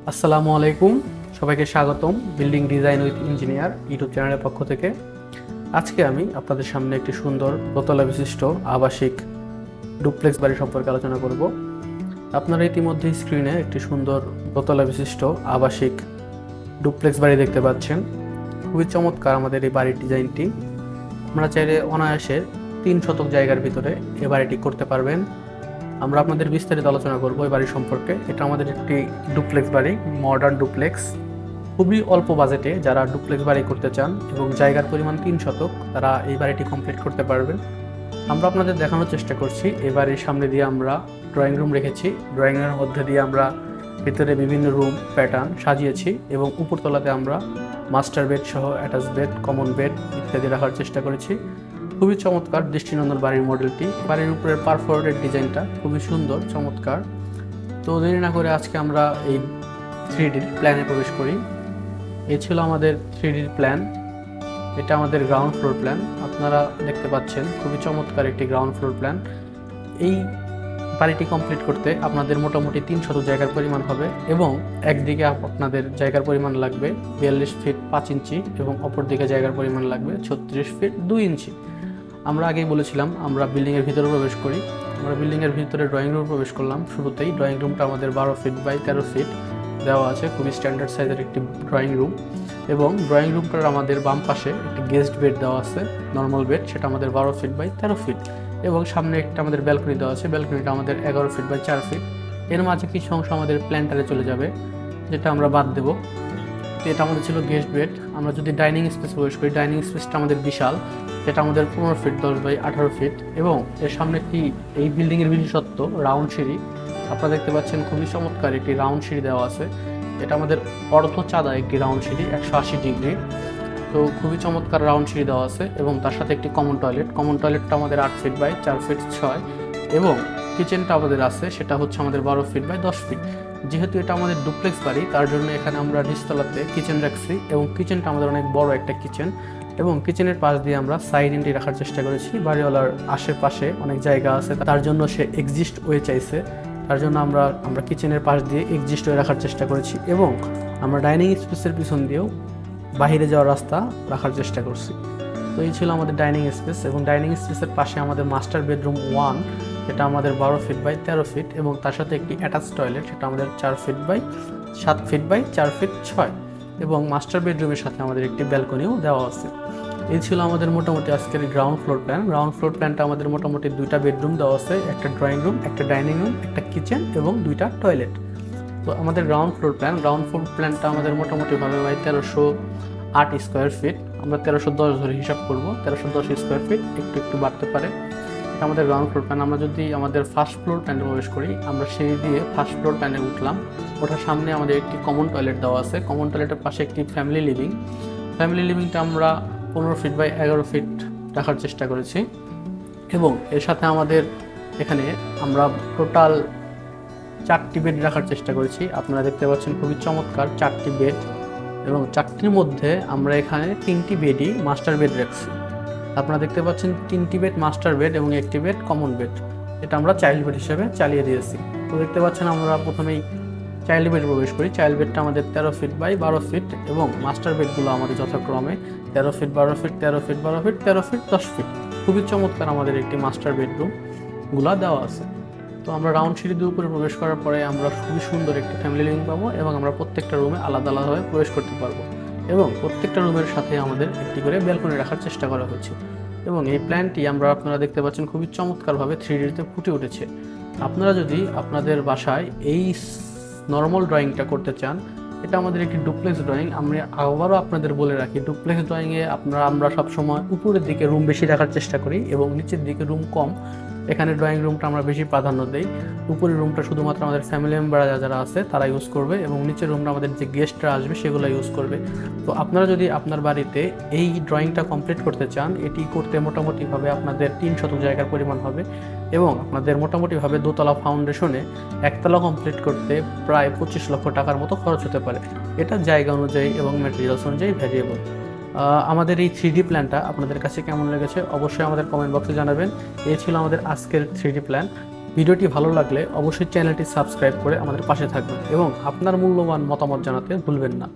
আসসালামু আলাইকুম, সবাইকে স্বাগতম building design with engineer YouTube চ্যানেলের পক্ষ থেকে। আজকে আমি আপনাদের সামনে একটি সুন্দর দোতলা বিশিষ্ট আবাসিক ডুপ্লেক্স বাড়ি সম্পর্কে আলোচনা করব। আপনারা ইতিমধ্যে স্ক্রিনে একটি সুন্দর দোতলা বিশিষ্ট আবাসিক ডুপ্লেক্স বাড়ি দেখতে পাচ্ছেন। খুবই চমৎকার আমাদের এই বাড়ির ডিজাইনটি। আপনারা চাইলে অনায়াসে 3 শতক জায়গার ভিতরে এই বাড়িটি করতে পারবেন। আমরা আপনাদের বিস্তারিত আলোচনা করব এই বাড়ি সম্পর্কে। এটা আমাদের একটি ডুপ্লেক্স বাড়ি, মডার্ন ডুপ্লেক্স। খুবই অল্প বাজেটে যারা ডুপ্লেক্স বাড়ি করতে চান এবং জায়গার পরিমাণ 3 শতক, তারা এই বাড়িটি কমপ্লিট করতে পারবেন। আমরা আপনাদের দেখানোর চেষ্টা করছি এই বাড়ির সামনে দিয়ে আমরা ড্রয়িং রুম রেখেছি। ড্রয়িং রুমের মধ্যে দিয়ে আমরা ভিতরে বিভিন্ন রুম প্যাটার্ন সাজিয়েছি এবং উপরতলাতে আমরা মাস্টার বেড সহ অ্যাটাচ বেড, কমন বেড ইত্যাদি রাখার চেষ্টা করেছি। খুবই চমৎকার দৃষ্টিনন্দন বাড়ির মডেলটি। বাড়ির উপরের পারফোরেটেড ডিজাইনটা খুবই সুন্দর, চমৎকার। তো দেরি না করে আজকে আমরা এই 3D প্ল্যানে প্রবেশ করি। এই ছিল আমাদের 3D প্ল্যান। এটা আমাদের গ্রাউন্ড ফ্লোর প্ল্যান। আপনারা দেখতে পাচ্ছেন খুবই চমৎকার একটি গ্রাউন্ড ফ্লোর প্ল্যান। এই বাড়িটি কমপ্লিট করতে আপনাদের মোটামুটি 3 শতক জায়গার পরিমাণ হবে এবং একদিকে আপনাদের জায়গার পরিমাণ লাগবে 42 ফিট 5 ইঞ্চি এবং অপর দিকে জায়গার পরিমাণ লাগবে 36 ফিট 2 ইঞ্চি। আমরা আগেই বলেছিলাম আমরা বিল্ডিংয়ের ভিতরে প্রবেশ করি। আমরা বিল্ডিংয়ের ভিতরে ড্রয়িং রুম প্রবেশ করলাম। শুরুতেই ড্রয়িং রুমটা আমাদের 12 ফিট বাই 13 ফিট দেওয়া আছে, খুবই স্ট্যান্ডার্ড সাইজের একটি ড্রয়িং রুম। এবং ড্রয়িং রুমটার আমাদের বাম পাশে একটি গেস্ট বেড দেওয়া আছে, নর্মাল বেড, সেটা আমাদের 12 ফিট বাই 13 ফিট। এবং সামনে একটা আমাদের ব্যালকনি দেওয়া আছে, ব্যালকনিটা আমাদের 11 ফিট বাই 4 ফিট। এর মাঝে কিছু অংশ আমাদের প্ল্যান্টারে চলে যাবে, যেটা আমরা বাদ দেবো। তো এটা আমাদের ছিল গেস্ট বেড। আমরা যদি ডাইনিং স্পেস প্রবেশ করি, ডাইনিং স্পেসটা আমাদের বিশাল, যেটা আমাদের 15 ফিট 10 বাই 18 ফিট। এবং এর সামনে একটি, এই বিল্ডিংয়ের বিশেষত্ব রাউন্ড সিঁড়ি। আপনারা দেখতে পাচ্ছেন খুবই চমৎকার একটি রাউন্ড সিঁড়ি দেওয়া আছে। এটা আমাদের অর্ধ চাঁদা একটি রাউন্ড সিঁড়ি, 180 ডিগ্রি। তো খুবই চমৎকার রাউন্ড সিঁড়ি দেওয়া আছে এবং তার সাথে একটি কমন টয়লেট। কমন টয়লেটটা আমাদের 8 ফিট বাই 4 ফিট 6। এবং কিচেনটা আমাদের আছে, সেটা হচ্ছে আমাদের 12 ফিট বাই 10 ফিট। যেহেতু এটা আমাদের ডুপ্লেক্স বাড়ি, তার জন্য এখানে আমরা নিচতলাতে কিচেন রাখছি এবং কিচেনটা আমাদের অনেক বড় একটা কিচেন। এবং কিচেনের পাশ দিয়ে আমরা সাইড এন্ট্রি রাখার চেষ্টা করেছি। বাড়িওয়ালার আশেপাশে অনেক জায়গা আছে, তার জন্য সে এক্সিস্ট ওয়ে চাইছে, তার জন্য আমরা কিচেনের পাশ দিয়ে এক্সিস্ট ওয়ে রাখার চেষ্টা করেছি। এবং আমরা ডাইনিং স্পেসের পিছন দিয়েও বাইরে যাওয়ার রাস্তা রাখার চেষ্টা করছি। তো এই ছিল আমাদের ডাইনিং স্পেস। এবং ডাইনিং স্পেসের পাশে আমাদের মাস্টার বেডরুম 1, যেটা আমাদের 12 ফিট বাই 13 ফিট এবং তার সাথে একটি অ্যাটাচ টয়লেট, সেটা আমাদের 4 feet by 7 feet by 4 feet 6। এবং মাস্টার বেডরুমের সাথে আমাদের একটি ব্যালকনিও দেওয়া আছে। এই ছিল আমাদের মোটামুটি আজকের ground floor plan. Ground floor প্ল্যানটা আমাদের মোটামুটি 2টা বেডরুম দেওয়া আছে, একটা ড্রয়িং রুম, একটা ডাইনিং রুম, একটা কিচেন এবং 2টা টয়লেট। তো আমাদের গ্রাউন্ড ফ্লোর প্ল্যানটা আমাদের মোটামুটিভাবে বাই 1308 স্কোয়ার ফিট। আমরা 1310 ধরে হিসাব করব, 1310 স্কোয়ার ফিট, একটু একটু বাড়তে পারে। এটা আমাদের গ্রাউন্ড ফ্লোর প্ল্যান। আমরা যদি আমাদের ফার্স্ট ফ্লোর প্ল্যানে প্রবেশ করি, আমরা সিঁড়ি দিয়ে ফার্স্ট ফ্লোর প্ল্যানে উঠলাম। ওঠার সামনে আমাদের একটি কমন টয়লেট দেওয়া আছে। কমন টয়লেটের পাশে একটি ফ্যামিলি লিভিং। ফ্যামিলি লিভিংটা আমরা 15 ফিট বাই 11 ফিট রাখার চেষ্টা করেছি। এবং এর সাথে আমাদের এখানে আমরা টোটাল 4টি বেড রাখার চেষ্টা করেছি। আপনারা দেখতে পাচ্ছেন খুবই চমৎকার 4টি বেড। এবং 4টির মধ্যে আমরা এখানে 3টি বেডই মাস্টার বেড রাখছি। আপনারা দেখতে পাচ্ছেন 3টি বেড মাস্টার বেড এবং একটি বেড কমন বেড, এটা আমরা চাইল্ড বেড হিসেবে চালিয়ে দিয়েছি। তো দেখতে পাচ্ছেন আমরা প্রথমেই চাইল্ড বেড প্রবেশ করি। চাইল্ড বেডটা আমাদের 13 ফিট বাই 12 ফিট এবং মাস্টার বেডগুলো আমাদের যথাক্রমে 13 feet 12 feet 13 feet 12 feet 13 feet 10 feet. খুবই চমৎকার আমাদের একটি মাস্টার বেডরুমগুলো দেওয়া আছে। তো আমরা রাউন্ড সিঁড়ি দিয়ে উপরে প্রবেশ করার পরে আমরা খুবই সুন্দর একটি ফ্যামিলি লিভিং পাবো এবং আমরা প্রত্যেকটা রুমে আলাদা আলাদাভাবে প্রবেশ করতে পারবো। এবং প্রত্যেকটা রুমের সাথে আমাদের একটি করে ব্যালকনি রাখার চেষ্টা করা হয়েছে। এবং এই প্ল্যানটি আপনারা দেখতে পাচ্ছেন খুবই চমৎকারভাবে 3Dতে ফুটে উঠেছে। আপনারা যদি আপনাদের বাসায় এই নর্মাল ড্রয়িংটা করতে চান, এটা আমাদের একটি ডুপ্লেক্স ড্রয়িং। আমি আবারও আপনাদের বলে রাখি, ডুপ্লেক্স ড্রয়িংয়ে আমরা সবসময় উপরের দিকে রুম বেশি রাখার চেষ্টা করি এবং নিচের দিকে রুম কম। এখানে ড্রয়িং রুমটা আমরা বেশি প্রাধান্য দেই। উপরের রুমটা শুধুমাত্র আমাদের ফ্যামিলি মেম্বার যারা আছে তারা ইউজ করবে এবং নিচের রুমটা আমাদের যে গেস্টরা আসবে সেগুলো ইউজ করবে। তো আপনারা যদি আপনার বাড়িতে এই ড্রয়িংটা কমপ্লিট করতে চান, এটি করতে মোটামুটিভাবে আপনাদের 3 শতক জায়গার পরিমাণ হবে এবং আপনাদের মোটামুটিভাবে দোতলা ফাউন্ডেশনে একতলা কমপ্লিট করতে প্রায় 25 লক্ষ টাকার মতো খরচ হতে পারে। এটা জায়গা অনুযায়ী এবং ম্যাটেরিয়ালস অনুযায়ী ভ্যারিয়েবল। আমাদের এই 3D প্ল্যানটা আপনাদের কাছে কেমন লেগেছে অবশ্যই আমাদের কমেন্ট বক্সে জানাবেন। এই ছিল আমাদের আজকের 3D প্ল্যান। ভিডিওটি ভালো লাগলে অবশ্যই চ্যানেলটি সাবস্ক্রাইব করে আমাদের পাশে থাকবেন এবং আপনার মূল্যবান মতামত জানাতে ভুলবেন না।